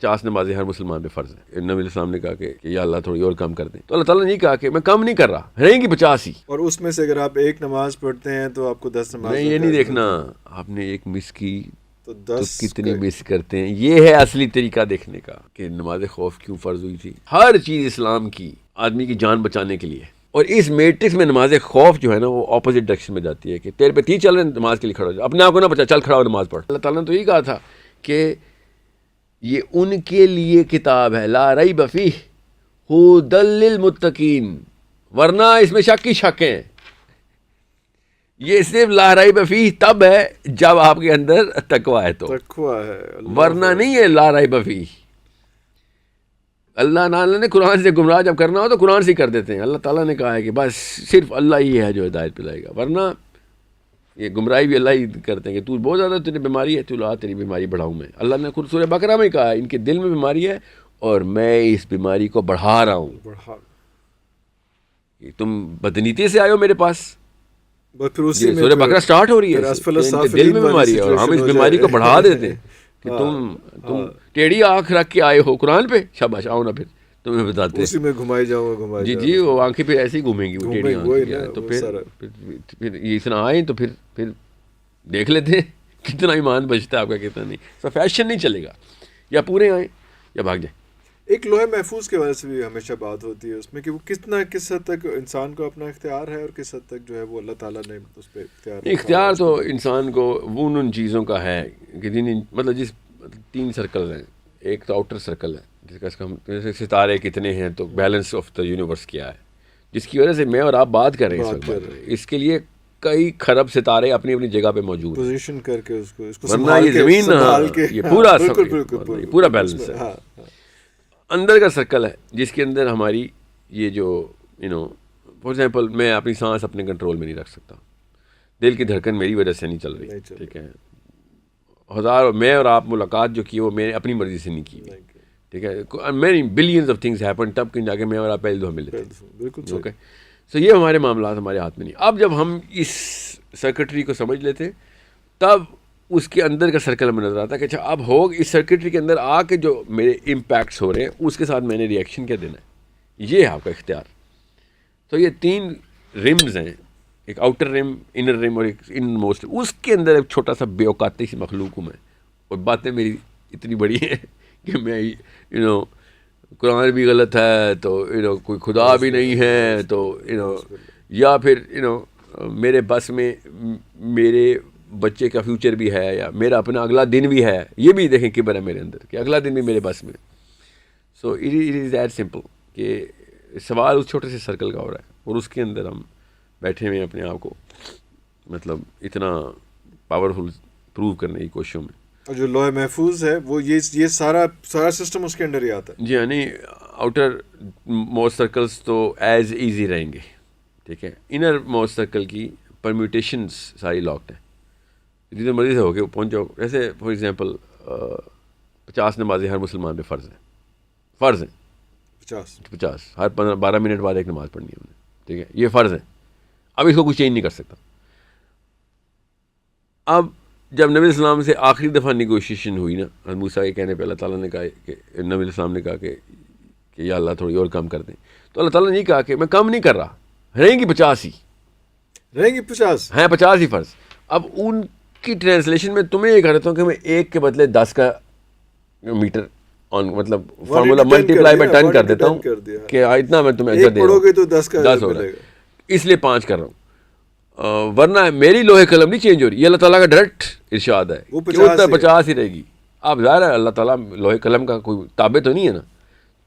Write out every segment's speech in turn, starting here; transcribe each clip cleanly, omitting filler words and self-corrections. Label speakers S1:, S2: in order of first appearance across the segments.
S1: 50 نمازیں ہر مسلمان پہ فرض ہیں. نبی علیہ السلام نے کہا کہ یا اللہ تھوڑی اور کم کر دیں, تو اللہ تعالیٰ نے نہیں کہا کہ میں کم نہیں کر رہا, رہیں گی 50 ہی.
S2: اور اس میں سے اگر آپ ایک نماز پڑھتے ہیں تو آپ کو 10 نماز.
S1: نہیں, یہ نہیں دیکھنا آپ نے ایک مس کی
S2: تو
S1: تو کتنی مس کرتے ہیں. یہ ہے اصلی طریقہ دیکھنے کا کہ نماز خوف کیوں فرض ہوئی تھی. ہر چیز اسلام کی آدمی کی جان بچانے کے لیے, اور اس میٹرکس میں نماز خوف جو ہے نا وہ اپوزٹ ڈائریکشن میں جاتی ہے کہ تیرے پہ تھی چل رہے نماز کے لیے کھڑا ہو جا, اپنے آپ کو نہ بچا, چل کھڑا ہو نماز پڑھ. اللہ تعالیٰ نے تو یہی کہا تھا کہ یہ ان کے لیے کتاب ہے, لا ریب فیہ ھدی للمتقین, ورنہ اس میں شک ہی شک ہیں. یہ صرف لا ریب فیہ تب ہے جب آپ کے اندر تقویٰ ہے تو, ورنہ نہیں ہے لا ریب فیہ. اللہ تعالیٰ نے قرآن سے گمراہ جب کرنا ہو تو قرآن سے کر دیتے ہیں. اللہ تعالیٰ نے کہا ہے کہ بس صرف اللہ ہی ہے جو ہدایت پلائے گا, ورنہ یہ گمراہی بھی اللہ ہی کرتے ہیں کہ تو بہت زیادہ تیری بیماری ہے, تو لا تیری بیماری بڑھاؤں میں. اللہ نے خود سورہ بقرہ میں کہا ہے ان کے دل میں بیماری ہے اور میں اس بیماری کو بڑھا رہا ہوں. تم بدنیتی سے آئے ہو میرے پاس, سورہ بقرہ سٹارٹ ہو رہی ہے ان کے دل میں بیماری ہے اور ہم اس بیماری کو بڑھا دیتے ہیں کہ تم ٹیڑھی آنکھ رکھ کے آئے ہو قرآن پہ, شاباش آؤ نا پھر تمہیں بتاتے ہیں.
S2: اسی میں گھمائی جاؤں گا.
S1: جی وہ آنکھیں پھر ایسے ہی گھومیں گی, وہ ٹیڑھی آنکھیں. تو پھر یہ اتنا آئیں تو پھر دیکھ لیتے ہیں کتنا ایمان بچتا ہے آپ کا, کتنا نہیں. سو فیشن نہیں چلے گا, یا پورے آئیں یا بھاگ جائیں.
S2: ایک لوح محفوظ کے وجہ سے بھی ہمیشہ بات ہوتی ہے اس میں کہ وہ کس حد تک انسان کو اپنا اختیار ہے اور کس حد تک جو ہے وہ اللہ تعالیٰ نے اس پہ
S1: اختیار تو انسان کو ان چیزوں کا ہے کہ مطلب جس 3 سرکل ہیں. ایک تو آؤٹر سرکل ہے جس کا ہم ستارے کتنے ہیں, تو بیلنس آف دا یونیورس کیا ہے, جس کی وجہ سے میں اور آپ بات کر رہے ہیں. اس کے لیے کئی خرب ستارے اپنی اپنی جگہ پہ موجود ہیں,
S2: پوزیشن کر کے اس کو
S1: ورنہ یہ زمین یہ پورا بیلنس ہے. اندر کا سرکل ہے جس کے اندر ہماری یہ جو فار ایگزامپل میں اپنی سانس اپنے کنٹرول میں نہیں رکھ سکتا, دل کی دھڑکن میری وجہ سے نہیں چل رہی. ٹھیک ہے, میں اور آپ ملاقات جو کی وہ میں نے اپنی مرضی سے نہیں کی. ٹھیک ہے, many billions of things happen تب کہیں جا کے میں اور آپ پہلے دفعہ ملے تھے. اوکے, سو یہ ہمارے معاملات ہمارے ہاتھ میں نہیں. اب جب ہم اس سرکٹری کو سمجھ لیتے تب اس کے اندر کا سرکل ہمیں نظر آتا ہے کہ اچھا اب ہو اس سرکٹری کے اندر آ کے جو میرے امپیکٹس ہو رہے ہیں اس کے ساتھ میں نے ریئیکشن کیا دینا ہے. یہ ہے آپ کا اختیار. تو یہ 3 رمز ہیں, ایک آؤٹر رم, انر رم اور ایک ان موسٹ. اس کے اندر ایک چھوٹا سا بے اوقاتی سی مخلوق ہوں میں, اور باتیں میری اتنی بڑی ہیں کہ میں قرآن بھی غلط ہے تو کوئی خدا بھی نہیں ہے تو یا پھر میرے بس میں میرے بچے کا فیوچر بھی ہے یا میرا اپنا اگلا دن بھی ہے. یہ بھی دیکھیں کبر ہے میرے اندر کہ اگلا دن بھی میرے بس میں. So it is that simple کہ سوال اس چھوٹے سے سرکل کا ہو رہا ہے اور اس کے اندر ہم بیٹھے ہوئے اپنے آپ کو مطلب اتنا پاورفل پروو کرنے کی کوششوں میں.
S2: اور جو لوح محفوظ ہے وہ یہ سارا سسٹم اس کے اندر ہی آتا ہے.
S1: جی ہاں, نہیں آؤٹر موسٹ سرکلس تو ایز ایزی رہیں گے. ٹھیک ہے, انر موسٹ سرکل کی پرمیوٹیشنس ساری لاکڈ ہیں, جتنے مرضی سے ہو کے پہنچ جاؤ. جیسے فار ایگزامپل 50 نمازیں ہر مسلمان پہ فرض ہیں 50 ہر 12 منٹ بعد ایک نماز پڑھنی ہے ہم نے. ٹھیک ہے, یہ فرض ہے. اب اس کو کوئی چینج نہیں کر سکتا. اب جب نبی علیہ السلام سے آخری دفعہ نیگوشیشن ہوئی نا موسیٰ کے کہنے پہ, اللہ تعالیٰ نے کہا کہ نبی علیہ السلام نے کہا کہ یا اللہ تھوڑی اور کم کر دیں, تو اللہ تعالیٰ نے نہیں کہا کہ میں کم نہیں کر رہا, رہیں گی 50 ہی,
S2: رہیں گی 50
S1: ہیں 50 ہی فرض. اب ان کی ٹرانسلیشن میں تمہیں یہ کہہ رہتا ہوں کہ میں 1 کے بدلے 10 کا میٹر مطلب فارمولا ملٹیپلائی بائی 10 کر دیتا ہوں کہ اتنا میں تمہیں اجر دے رہا ہوں,
S2: تو 10
S1: ہو رہا ہے, اس لیے 5 کر رہا ہوں. ورنہ میری لوہے قلم نہیں چینج ہو رہی. یہ اللہ تعالیٰ کا ڈائریکٹ ارشاد ہے کہ وہ 50 ہی رہے گی. اب ظاہر ہے اللہ تعالیٰ لوہے قلم کا کوئی تابع تو نہیں ہے نا,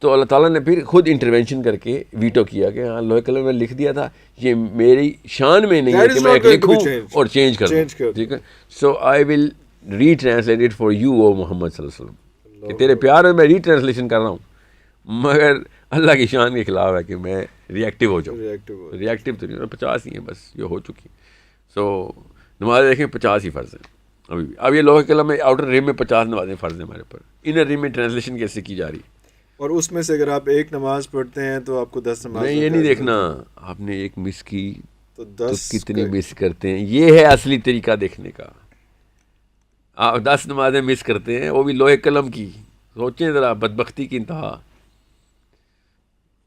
S1: تو اللہ تعالیٰ نے پھر خود انٹروینشن کر کے ویٹو کیا کہ ہاں لوہے قلم میں لکھ دیا تھا, یہ میری شان میں نہیں ہے کہ میں ایک لکھوں اور چینج کروں. ٹھیک ہے, سو آئی ول ری ٹرانسلیٹ اٹ فار یو او محمد صلی اللہ علیہ وسلم, کہ تیرے پیار میں ری ٹرانسلیشن کر رہا ہوں, مگر اللہ کی شان کے خلاف ہے کہ میں ریئیکٹیو ہو جاؤں. ریئیکٹیو تو نہیں, 50 ہی ہیں بس, یہ ہو چکی. سو نمازیں دیکھیں 50 ہی فرض ہیں ابھی بھی. اب یہ لوہے قلم میں آؤٹر ریم میں 50 نمازیں فرض ہیں ہمارے پر. انر ریم میں ٹرانسلیشن کیسے کی جا رہی ہے,
S2: اور اس میں سے اگر آپ ایک نماز پڑھتے ہیں تو آپ کو 10 نماز.
S1: نہیں, یہ نہیں دیکھنا آپ نے ایک مس کی تو کتنی مس کرتے ہیں. یہ ہے اصلی طریقہ دیکھنے کا. آپ 10 نمازیں مس کرتے ہیں, وہ بھی لوہے قلم کی, سوچیں ذرا بدبختی کی انتہا.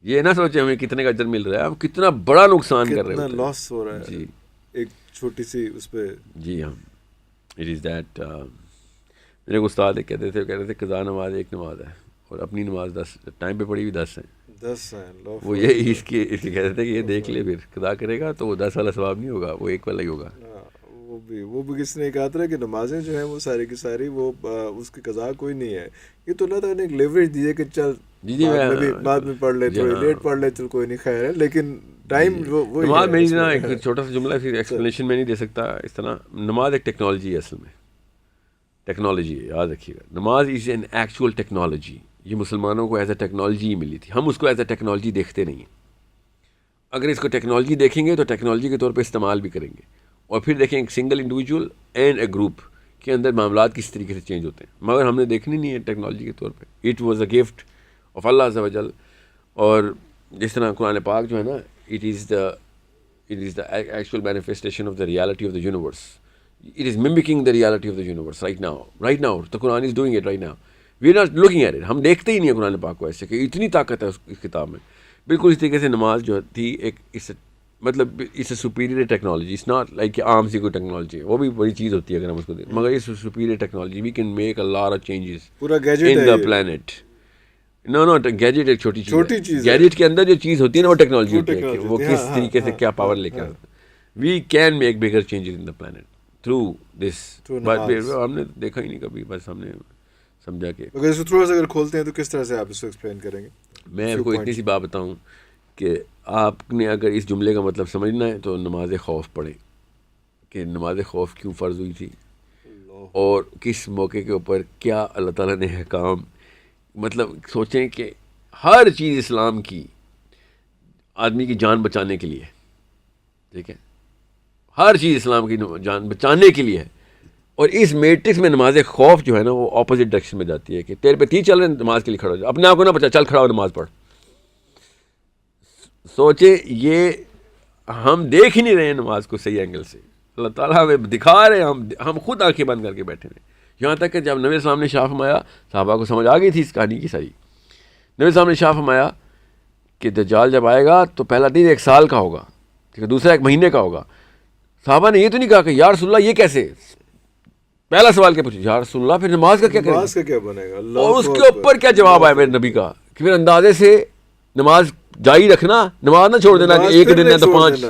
S1: یہ نہ سوچیں ہمیں کتنے کا اجر مل رہا ہے, ہم کتنا بڑا نقصان کر رہے ہیں,
S2: کتنا لاس ہو رہا ہے
S1: جی
S2: ایک چھوٹی سی اس پہ.
S1: جی ہاں, اٹ از دیٹ. میرے کو استاد کہتے تھے قضا نماز ایک نماز ہے اور اپنی نماز 10 ٹائم پہ پڑھی ہوئی 10 ہیں.
S2: 10 ہیں.
S1: وہ یہ اس کے کہتے تھے کہ یہ دیکھ لے, پھر قضا کرے گا تو وہ 10 والا ثواب نہیں ہوگا, وہ 1 والا ہی ہوگا.
S2: وہ بھی کس نے کہا تھا کہ نمازیں جو ہیں وہ ساری کی ساری وہ اس کی قضا کوئی نہیں ہے. یہ تو اللہ تعالیٰ نے ایک لیوریج دی ہے کہ چل بعد میں پڑھ لے, تھوڑی لیٹ پڑھ لے, چل کوئی نہیں, خیر ہے. لیکن ٹائم وہ
S1: نماز میری نا ایک چھوٹا سا جملہ پھر ایکسپلینیشن میں نہیں دے سکتا اس طرح. نماز ایک ٹیکنالوجی ہے, اصل میں ٹیکنالوجی ہے, یاد رکھیے گا. نماز از این ایکچوئل ٹیکنالوجی. یہ مسلمانوں کو ایز اے ٹیکنالوجی ہی ملی تھی, ہم اس کو ایز اے ٹیکنالوجی دیکھتے نہیں ہیں. اگر اس کو ٹیکنالوجی دیکھیں گے تو ٹیکنالوجی کے طور پہ استعمال بھی کریں گے, اور پھر دیکھیں ایک single individual and a group کے اندر معاملات کس طریقے سے چینج ہوتے ہیں, مگر ہم نے دیکھنی نہیں ہے ٹیکنالوجی کے طور پہ. It was a gift of اللہ عز و جل. اور جس طرح قرآن پاک جو ہے نا, it is the actual manifestation of the reality of the universe. It is mimicking the reality of the universe right now. تو قرآن is doing it right now. We are not looking at it. ہم دیکھتے ہی نہیں ہیں قرآن پاک کو ایسے کہ اتنی طاقت ہے اس کتاب میں. بالکل اس طریقے سے نماز جو تھی ایک مطلب اس superior technology. It's not like کہ عام سی کوئی ٹیکنالوجی, وہ بھی بڑی چیز ہوتی ہے اگر ہم اس کو دیکھیں, مگر اس superior technology we can make a lot of changes
S2: پورا gadget
S1: in the planet. No gadget ایک چھوٹی چیز ہے. گیجٹ کے اندر جو چیز ہوتی ہے نا وہ ٹیکنالوجی ہوتی ہے, کہ وہ کس طریقے سے کیا پاور لے کے آتا ہے. We can make bigger changes in the plant through this. ہم نے دیکھا ہی نہیں کبھی, بس ہم نے سمجھا کہ
S2: اگر اس کو تھوڑا سا اگر کھولتے ہیں تو کس طرح سے آپ اس کو ایکسپلین کریں گے.
S1: میں آپ کو اتنی سی بات بتاؤں کہ آپ نے اگر اس جملے کا مطلب سمجھنا ہے تو نماز خوف پڑھیں, کہ نماز خوف کیوں فرض ہوئی تھی اور کس موقع کے اوپر کیا اللہ تعالیٰ نے احکام. مطلب سوچیں کہ ہر چیز اسلام کی آدمی کی جان بچانے کے لیے, ٹھیک ہے, ہر چیز اسلام کی جان بچانے کے لیے ہے. اور اس میٹرکس میں نماز خوف جو ہے نا وہ اپوزٹ ڈائریکشن میں جاتی ہے, کہ تیرے پہ تیر چل رہے ہیں نماز کے لیے کھڑا ہو جا, اپنے آپ کو نہ بچا, چل کھڑا ہو نماز پڑھ. سوچیں یہ ہم دیکھ ہی نہیں رہے ہیں نماز کو صحیح اینگل سے. اللہ تعالیٰ ہمیں دکھا رہے ہیں, ہم خود آنکھیں بند کر کے بیٹھے ہیں. یہاں تک کہ جب نبی السلام نے شاہ فرمایا, صحابہ کو سمجھ آ گئی تھی اس کہانی کی ساری. نبی السلام نے شاہ فرمایا کہ دجال جب آئے گا تو پہلا دن 1 سال کا ہوگا, ٹھیک ہے, دوسرا 1 مہینے کا ہوگا. صحابہ نے یہ تو نہیں کہا کہ یا رسول اللہ یہ کیسے, پہلا سوال کیا پوچھا, یا رسول اللہ پھر نماز کا کیا کریں,
S2: نماز کا کیا بنے گا,
S1: اور اس کے اوپر کیا جواب آیا میرے نبی کا, کہ پھر اندازے سے نماز جاری رکھنا, نماز نہ چھوڑ دینا کہ 1 دن ہے تو 5.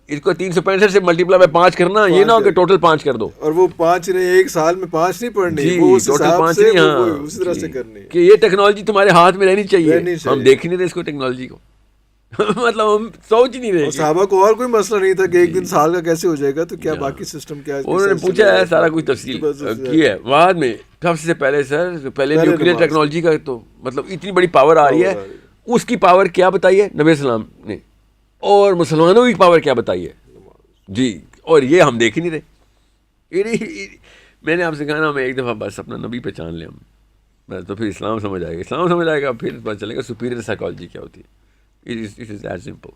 S1: اس کو 365 سے ملٹیپلائی بائی 5 کرنا, یہ نہ ہو کہ ٹوٹل 5 کر دو.
S2: اور وہ 5 نہیں, 1 سال میں 5 نہیں پڑھنی, وہ اس حساب سے اسی طرح سے کرنی,
S1: کہ یہ ٹیکنالوجی تمہارے ہاتھ میں رہنی چاہیے. ہم دیکھ نہیں رہے اس کو ٹیکنالوجی کو, مطلب ہم سوچ ہی نہیں رہے.
S2: صحابہ کو اور کوئی مسئلہ نہیں تھا کہ 1 دن سال کا کیسے ہو جائے گا, تو کیا باقی سسٹم کیا ہے,
S1: انہوں نے پوچھا ہے سارا کچھ تفصیل کی ہے بعد میں. سب سے پہلے سر پہلے نیوکلیئر ٹیکنالوجی کا تو مطلب اتنی بڑی پاور آ رہی ہے, اس کی پاور کیا بتائی ہے نبی السلام نے, اور مسلمانوں کی پاور کیا بتائی ہے جی, اور یہ ہم دیکھ ہی نہیں رہے. میں نے آپ سے کہا نا, میں ایک دفعہ بس اپنا نبی پہچان لیں ہم, بس تو پھر اسلام سمجھ آئے گا. اسلام سمجھ آئے گا, پھر پتہ چلے گا سپیریئر سائیکالوجی کیا ہوتی ہے. It is that simple.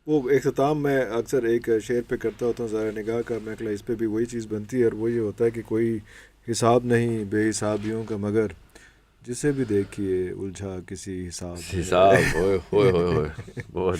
S2: وہ اختتام میں اکثر ایک شعر پہ کرتا ہوتا ہوں ذرا نگاہ کا, میں کہا اس پہ بھی وہی چیز بنتی ہے, اور وہ یہ ہوتا ہے کہ کوئی حساب نہیں بے حسابیوں کا, مگر جسے بھی دیکھیے الجھا کسی حساب.
S1: ہوئے بہت